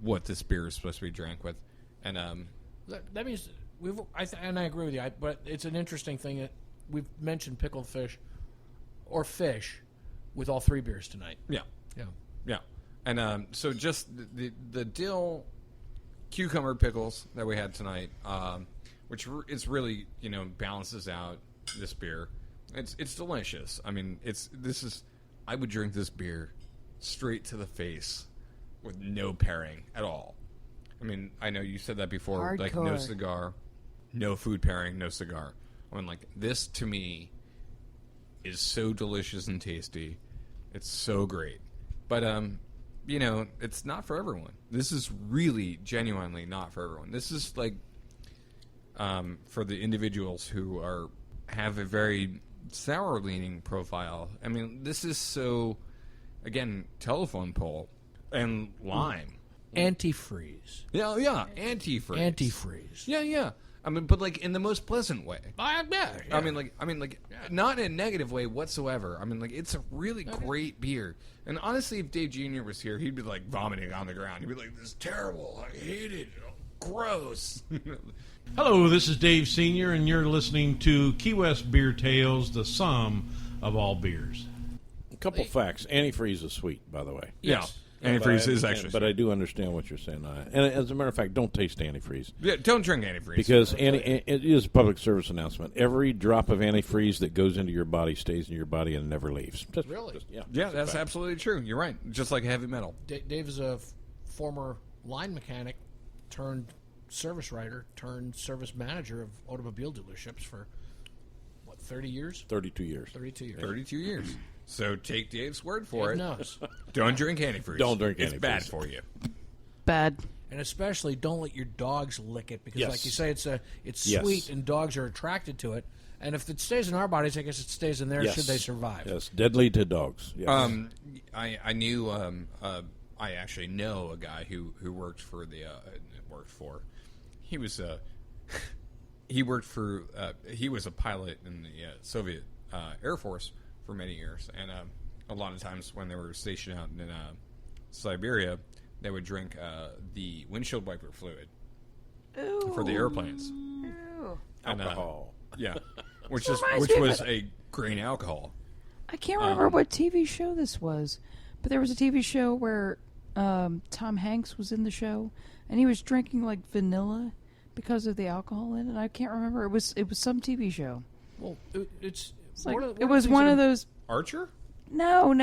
what this beer is supposed to be drank with. And that means and I agree with you. But it's an interesting thing that we've mentioned pickled fish or fish with all three beers tonight. Yeah. And so just the dill cucumber pickles that we had tonight, which it's really balances out this beer. It's delicious. I mean, I would drink this beer straight to the face with no pairing at all. I mean, I know you said that before, like no cigar, no food pairing, no cigar. I mean, like this to me is so delicious and tasty. It's so great. But it's not for everyone. This is really genuinely not for everyone. This is like for the individuals who have a very sour leaning profile. I mean, this is so, again, telephone pole and lime. Antifreeze. Yeah, antifreeze. Antifreeze. Yeah. I mean, but like in the most pleasant way. Yeah. I mean, not in a negative way whatsoever. I mean, like it's a really great beer. And honestly, if Dave Jr. was here, he'd be like vomiting on the ground. He'd be like, "This is terrible. I hate it. Gross." Hello, this is Dave Sr., and you're listening to Key West Beer Tales, the sum of all beers. A couple facts. Antifreeze is sweet, by the way. Yes. Antifreeze is actually but I do understand what you're saying. And as a matter of fact, don't taste antifreeze. Yeah, don't drink antifreeze. Because it is a public service announcement. Every drop of antifreeze that goes into your body stays in your body and never leaves. Really? Yeah, that's absolutely true. You're right. Just like heavy metal. Dave is a former line mechanic turned service writer turned service manager of automobile dealerships for, 30 years? 32 years. 32 years. So take Dave's word for Dave it. knows. Don't drink antifreeze. Don't drink antifreeze. It's bad for you. Bad. And especially don't let your dogs lick it because, Yes. like you say, it's Yes. sweet and dogs are attracted to it. And if it stays in our bodies, I guess it stays in theirs. Yes. Should they survive? Yes, deadly to dogs. Yes. I knew. I actually know a guy who worked for He was he worked for. He was a pilot in the Soviet Air Force for many years, and a lot of times when they were stationed out in Siberia, they would drink the windshield wiper fluid for the airplanes. Ew. And, alcohol. Yeah, which reminds me of was a grain alcohol. I can't remember what TV show this was, but there was a TV show where Tom Hanks was in the show, and he was drinking like vanilla because of the alcohol in it. I can't remember. It was some TV show. Well, it's like, one of it was one of those. Archer? No.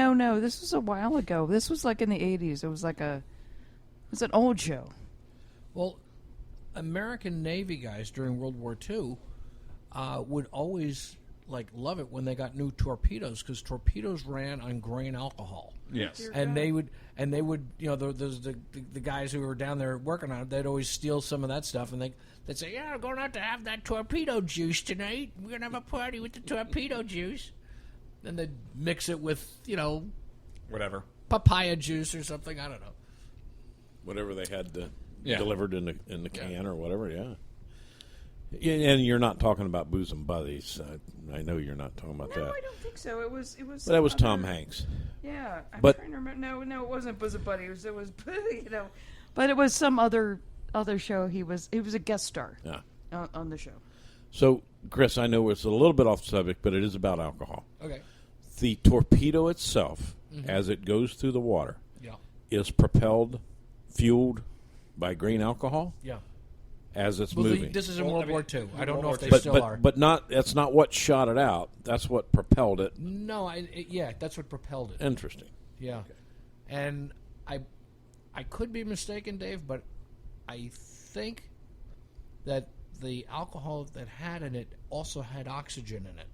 This was a while ago. This was like in the 80s. It was an old show. Well, American Navy guys during World War II would always love it when they got new torpedoes because torpedoes ran on grain alcohol. Yes. And they would the guys who were down there working on it, they'd always steal some of that stuff, and they'd say, "Yeah, I'm going out to have that torpedo juice tonight. We're gonna have a party with the torpedo juice." Then they'd mix it with Whatever. papaya juice or something. I don't know. Whatever they had Yeah. delivered in the can or whatever. Yeah. And you're not talking about Booze and Buddies. I know you're not talking about No, that. I don't think so. It was. But that was Tom Hanks. Yeah, I'm But- trying to remember. No, it wasn't Buzz and Buddy. It was but it was some other show. He was a guest star. Yeah. On the show. So, Chris, I know it's a little bit off subject, but it is about alcohol. Okay. The torpedo itself, as it goes through the water, Yeah. is fueled by grain alcohol Yeah. as it's Well, moving. this is in World War II. I don't know if they but, still but, are. But that's not what shot it out. That's what propelled it. No, that's what propelled it. Interesting. Yeah. And I could be mistaken, Dave, but I think that the alcohol that had in it also had oxygen in it.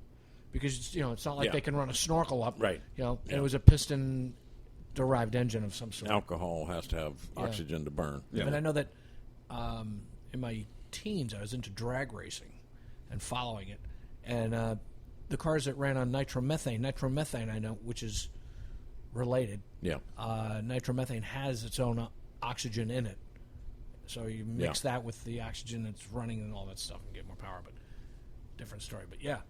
Because it's not like Yeah. they can run a snorkel up. Right. And Yeah. it was a piston derived engine of some sort. Alcohol has to have oxygen to burn. And I know that in my teens I was into drag racing and following it. And the cars that ran on nitromethane I know, which is related. Yeah. Nitromethane has its own oxygen in it. So you mix that with the oxygen that's running and all that stuff and get more power. But different story. But yeah.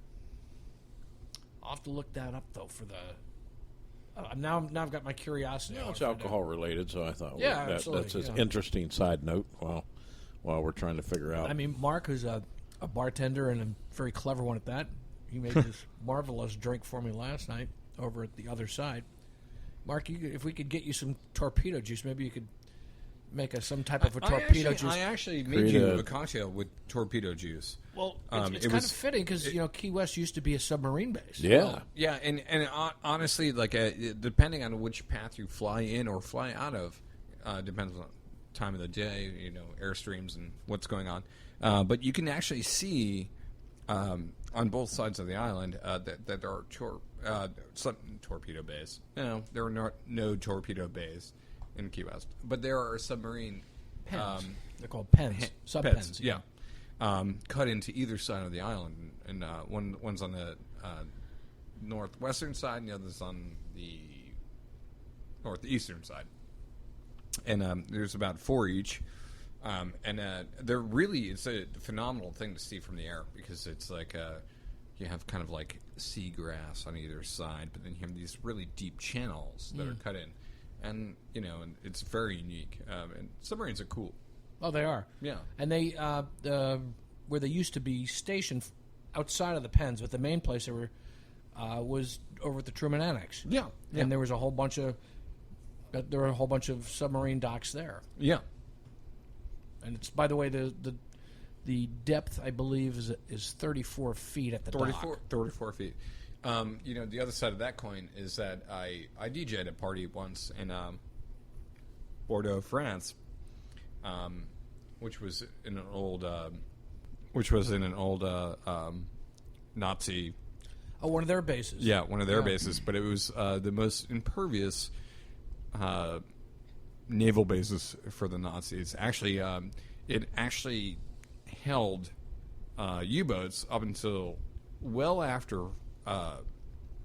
I'll have to look that up, though, for the Now I've got my curiosity. It's alcohol related, so I thought absolutely, that's an yeah. interesting side note while we're trying to figure out. I mean, Mark, who's a bartender and a very clever one at that, he made this marvelous drink for me last night over at the other side. Mark, if we could get you some torpedo juice, maybe you could make some type of a torpedo juice. I actually made you a cocktail with torpedo juice. Well, it's kind of fitting because Key West used to be a submarine base. Yeah, yeah, and honestly, like depending on which path you fly in or fly out of, depends on time of the day, airstreams and what's going on. But you can actually see on both sides of the island that there are some torpedo bays. No, there are no torpedo bays in Key West, but there are submarine pens. They're called pens, sub-pens. Yeah, cut into either side of the island, and one's on the northwestern side, and the other's on the northeastern side. And there's about 4 each, and they're really it's a phenomenal thing to see from the air because it's like you have kind of like seagrass on either side, but then you have these really deep channels that are cut in. And and it's very unique. And submarines are cool. Oh, they are. Yeah. And they where they used to be stationed outside of the pens, but the main place they were was over at the Truman Annex. Yeah. And there was a whole bunch of submarine docks there. Yeah. And it's, by the way, the depth I believe is 34 feet at the dock. 34 feet. The other side of that coin is that I DJ'd at a party once in Bordeaux, France, which was in an old Nazi. Oh, one of their bases. Yeah, one of their bases, but it was the most impervious naval bases for the Nazis. Actually, it actually held U-boats up until well after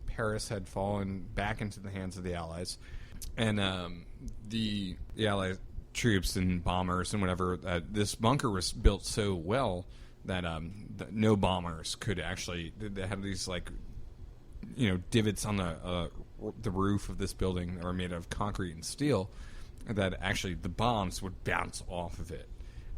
Paris had fallen back into the hands of the Allies, and the Allied troops and bombers and whatever. This bunker was built so well that no bombers could actually. They had these divots on the roof of this building that were made of concrete and steel, that actually the bombs would bounce off of it.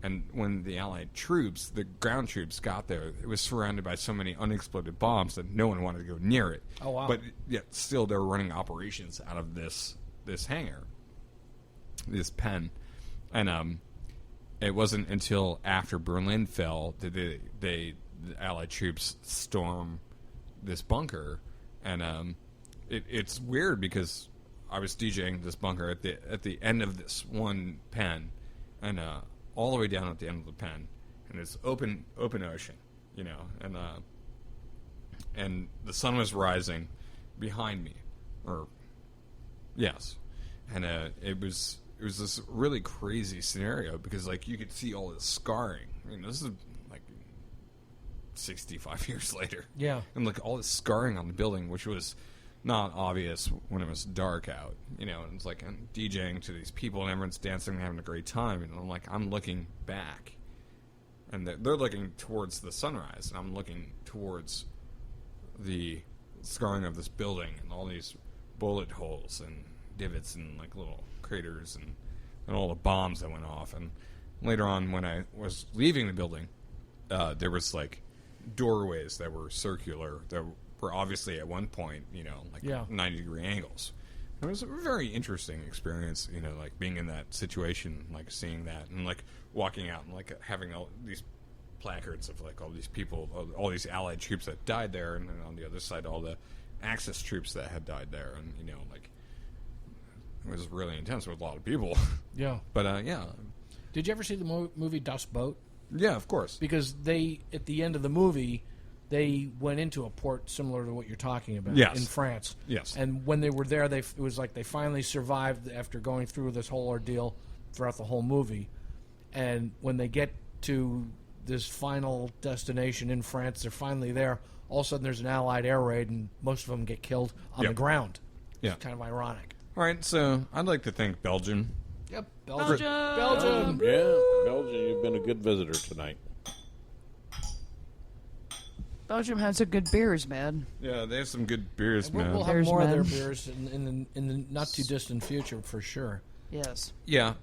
And when the Allied troops, the ground troops, got there, it was surrounded by so many unexploded bombs that no one wanted to go near it. Oh, wow. But yet still they were running operations out of this hangar, this pen. And it wasn't until after Berlin fell that the Allied troops storm this bunker. And it's weird because I was DJing this bunker at the end of this one pen, and all the way down at the end of the pen, and it's open ocean, and the sun was rising behind me, and it was this really crazy scenario because you could see all this scarring. This is 65 years later, and all this scarring on the building, which was not obvious when it was dark out, and it's I'm DJing to these people and everyone's dancing and having a great time, and I'm looking back, and they're looking towards the sunrise, and I'm looking towards the scarring of this building and all these bullet holes and divots and little craters and all the bombs that went off. And later on, when I was leaving the building, there was doorways that were circular that were obviously at one point 90-degree angles. It was a very interesting experience, being in that situation, seeing that, and walking out and having all these placards of all these people, all these Allied troops that died there, and then on the other side all the Axis troops that had died there, and it was really intense with a lot of people. Yeah. But yeah. Did you ever see the movie Das Boot? Yeah, of course. Because at the end of the movie, they went into a port similar to what you're talking about in France. Yes. And when they were there, it was they finally survived after going through this whole ordeal throughout the whole movie. And when they get to this final destination in France, they're finally there. All of a sudden, there's an Allied air raid, and most of them get killed on the ground. Yeah. It's kind of ironic. All right, so I'd like to thank Belgium. Yep, Belgium. Belgium. Yeah, Belgium, you've been a good visitor tonight. Belgium has some good beers, man. Yeah, they have some good beers, We'll, man. we'll have Beers, more of their man. beers in the not too distant future for sure. Yes. Yeah,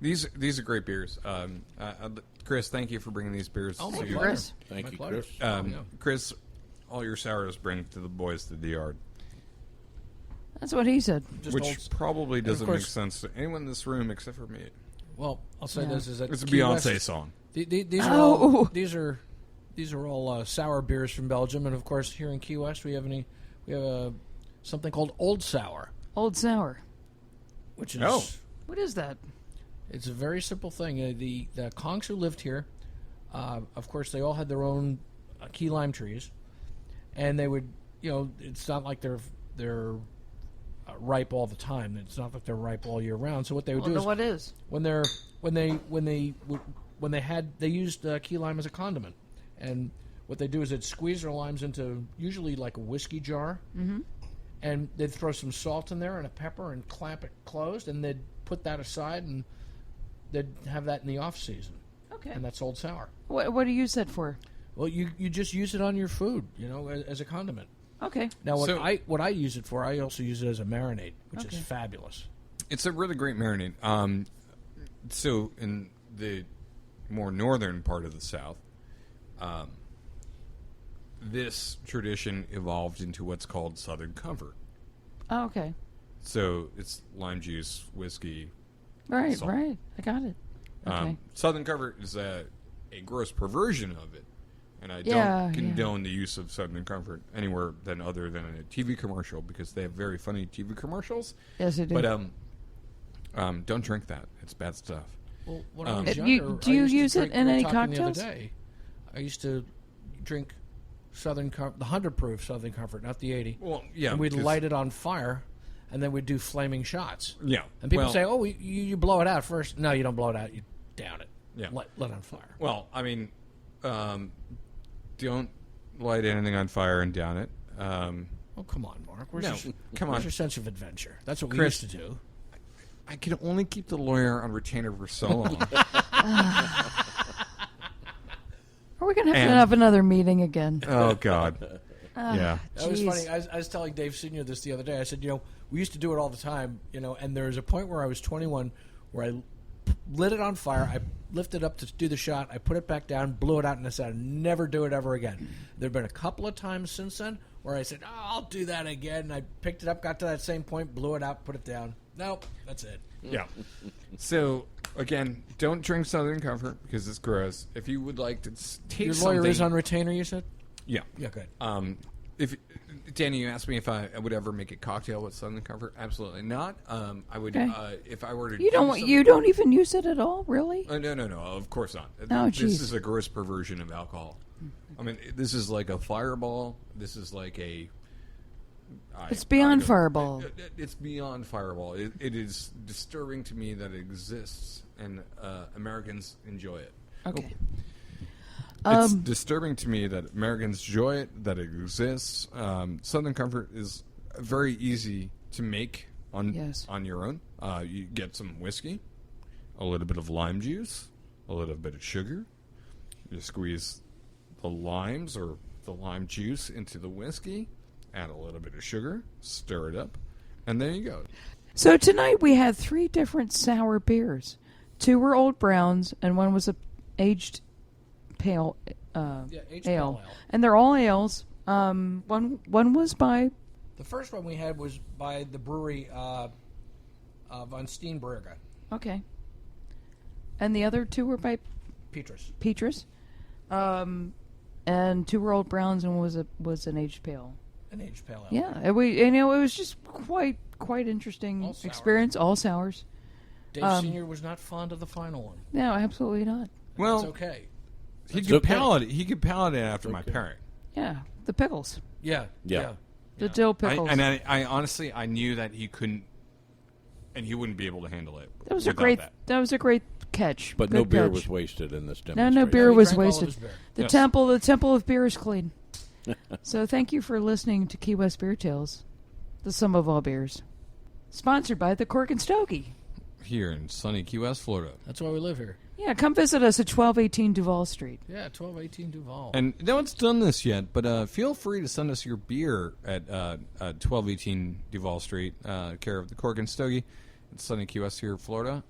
these are great beers. Chris, thank you for bringing these beers. Oh, to my you. pleasure. Chris. Thank My you, pleasure. Chris. Chris, all your sours bring to the boys to the yard, That's what he said. Just which old- probably of doesn't make course- sense to anyone in this room except for me. well, I'll say Yeah. this is that It's a Key Beyonce West- song. These are Oh. all these are all sour beers from Belgium, and of course here in Key West we have something called Old Sour, Old Sour. which is Oh. What is that? it's a very simple thing. The conchs who lived here, of course, they all had their own key lime trees, and they would, it's not like they're ripe all the time. It's not like they're ripe all year round. So what they would do Wonder is what is. they used key lime as a condiment, and what they do is they'd squeeze their limes into usually like a whiskey jar, and they'd throw some salt in there and a pepper and clamp it closed, and they'd put that aside, and they'd have that in the off season, Okay. and that's Old Sour. What do you use that for? Well, you just use it on your food, as a condiment. Okay. Now, So- what I use it for, I also use it as a marinade, which Okay. is fabulous. It's a really great marinade. So in the more northern part of the South, this tradition evolved into what's called Southern Comfort. Oh, okay. So it's lime juice, whiskey. Right, Salt. right. I got it. Okay. Southern Comfort is a gross perversion of it, and I Yeah, don't condone the use of Southern Comfort anywhere than other than a TV commercial because they have very funny TV commercials. Yes, I do. But don't drink that; it's bad stuff. Well, when I was Do you- younger, do I you used to use it drink- in we were any talking cocktails? The other day, I used to drink the 100 proof Southern Comfort, not the 80. Well, yeah, and we'd 'cause- light it on fire, and then we'd do flaming shots. Yeah, And people well, say, "Oh, you blow it out first." No, you don't blow it out. You down it. Yeah. Let it on fire. Well, I mean, don't light anything on fire and down it. Oh, come on, Mark. Where's, No, your, come where's on. your sense of adventure? That's what we Chris. used to do. I can only keep the lawyer on retainer for so long. Are we going to have and- to have another meeting again? Oh God, yeah. That was Jeez. funny. I was telling Dave Sr. this the other day. I said, we used to do it all the time, and there was a point where I was 21 where I lit it on fire. I lifted up to do the shot. I put it back down, blew it out, and I said, I'd never do it ever again. There have been a couple of times since then where I said, I'll do that again. And I picked it up, got to that same point, blew it out, put it down. Nope, that's it. Yeah. So again, don't drink Southern Comfort because it's gross. If you would like to take Your something, lawyer is on retainer, you said? yeah. Yeah, good. If Danny, you asked me if I would ever make a cocktail with Southern Comfort. Absolutely not. I would Okay. if I were to. You do don't. something- You don't even use it at all, really? No. Of course not. Oh, This jeez. is a gross perversion of alcohol. I mean, this is like a fireball. This is like a. It's beyond don't- Fireball. It's beyond Fireball. It is disturbing to me that it exists and Americans enjoy it. Okay. It's disturbing to me that Americans enjoy it, that it exists. Southern Comfort is very easy to make Yes. on your own. You get some whiskey, a little bit of lime juice, a little bit of sugar. You squeeze the limes or the lime juice into the whiskey, add a little bit of sugar, stir it up, and there you go. So tonight we had 3 different sour beers. 2 were Old Browns, and 1 was a aged pale aged ale. pale ale. And they're all ales. One was by The first one we had was by the brewery von Steenberger, okay, and the other 2 were by Petrus. Petrus, and 2 were Old Browns, and one was an aged pale. An aged pale ale. Yeah, and it was just quite interesting All sours. experience. All sours. Dave Sr. was not fond of the final one. No, absolutely not. Well, It's okay. he It's could okay. palate it. He could palate it after my pairing. Yeah, the pickles, Yeah. Yeah. the dill pickles. I honestly, I knew that he couldn't, and he wouldn't be able to handle it. that was a without great. that. That was a great catch. But Good no beer catch. was wasted in this No, demonstration. no beer He was drank all of wasted. his beer. The Yes. temple of beer is clean. So thank you for listening to Key West Beer Tales, the sum of all beers, sponsored by the Cork and Stogie. here in sunny Key West, Florida. That's why we live here. Yeah, come visit us at 1218 Duval Street. Yeah, 1218 Duval. And no one's done this yet, but feel free to send us your beer at 1218 Duval Street, care of the Cork and Stogie. It's sunny Key West here, Florida.